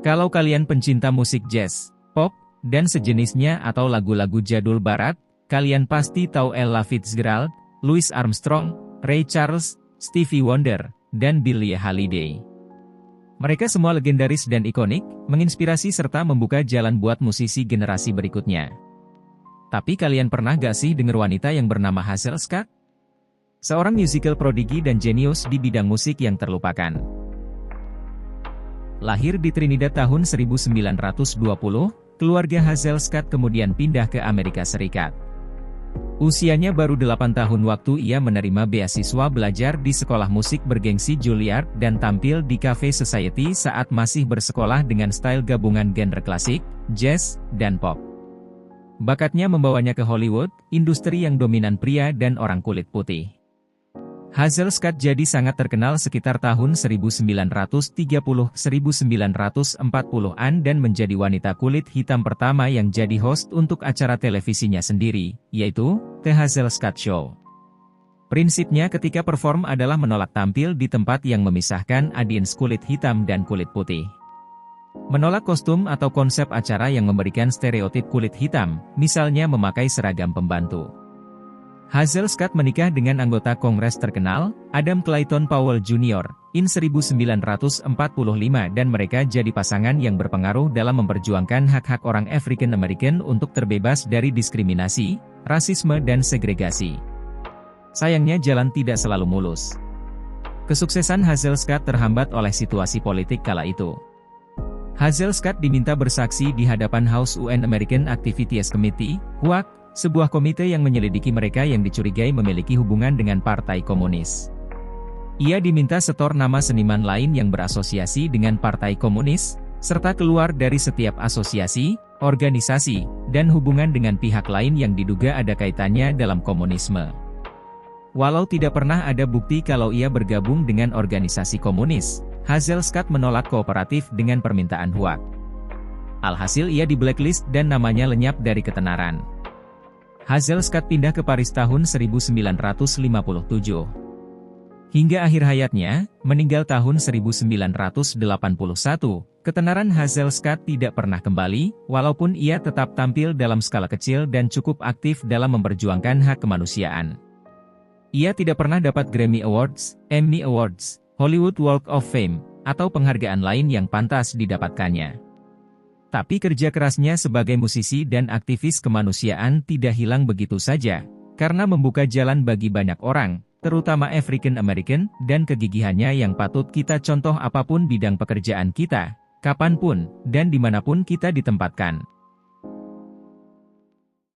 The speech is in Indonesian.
Kalau kalian pencinta musik jazz, pop, dan sejenisnya atau lagu-lagu jadul barat, kalian pasti tahu Ella Fitzgerald, Louis Armstrong, Ray Charles, Stevie Wonder, dan Billie Holiday. Mereka semua legendaris dan ikonik, menginspirasi serta membuka jalan buat musisi generasi berikutnya. Tapi kalian pernah gak sih dengar wanita yang bernama Hazel Scott? Seorang musical prodigy dan jenius di bidang musik yang terlupakan. Lahir di Trinidad tahun 1920, keluarga Hazel Scott kemudian pindah ke Amerika Serikat. Usianya baru 8 tahun waktu ia menerima beasiswa belajar di sekolah musik bergengsi Juilliard dan tampil di Cafe Society saat masih bersekolah dengan style gabungan genre klasik, jazz, dan pop. Bakatnya membawanya ke Hollywood, industri yang dominan pria dan orang kulit putih. Hazel Scott jadi sangat terkenal sekitar tahun 1930-1940-an dan menjadi wanita kulit hitam pertama yang jadi host untuk acara televisinya sendiri, yaitu The Hazel Scott Show. Prinsipnya ketika perform adalah menolak tampil di tempat yang memisahkan audiens kulit hitam dan kulit putih. Menolak kostum atau konsep acara yang memberikan stereotip kulit hitam, misalnya memakai seragam pembantu. Hazel Scott menikah dengan anggota Kongres terkenal, Adam Clayton Powell Jr., in 1945 dan mereka jadi pasangan yang berpengaruh dalam memperjuangkan hak-hak orang African American untuk terbebas dari diskriminasi, rasisme dan segregasi. Sayangnya jalan tidak selalu mulus. Kesuksesan Hazel Scott terhambat oleh situasi politik kala itu. Hazel Scott diminta bersaksi di hadapan House UN American Activities Committee, HUAC, sebuah komite yang menyelidiki mereka yang dicurigai memiliki hubungan dengan Partai Komunis. Ia diminta setor nama seniman lain yang berasosiasi dengan Partai Komunis, serta keluar dari setiap asosiasi, organisasi, dan hubungan dengan pihak lain yang diduga ada kaitannya dalam komunisme. Walau tidak pernah ada bukti kalau ia bergabung dengan organisasi komunis, Hazel Scott menolak kooperatif dengan permintaan HUAC. Alhasil ia di blacklist dan namanya lenyap dari ketenaran. Hazel Scott pindah ke Paris tahun 1957. Hingga akhir hayatnya, meninggal tahun 1981, ketenaran Hazel Scott tidak pernah kembali, walaupun ia tetap tampil dalam skala kecil dan cukup aktif dalam memperjuangkan hak kemanusiaan. Ia tidak pernah dapat Grammy Awards, Emmy Awards, Hollywood Walk of Fame, atau penghargaan lain yang pantas didapatkannya. Tapi kerja kerasnya sebagai musisi dan aktivis kemanusiaan tidak hilang begitu saja, karena membuka jalan bagi banyak orang, terutama African American, dan kegigihannya yang patut kita contoh apapun bidang pekerjaan kita, kapanpun, dan dimanapun kita ditempatkan.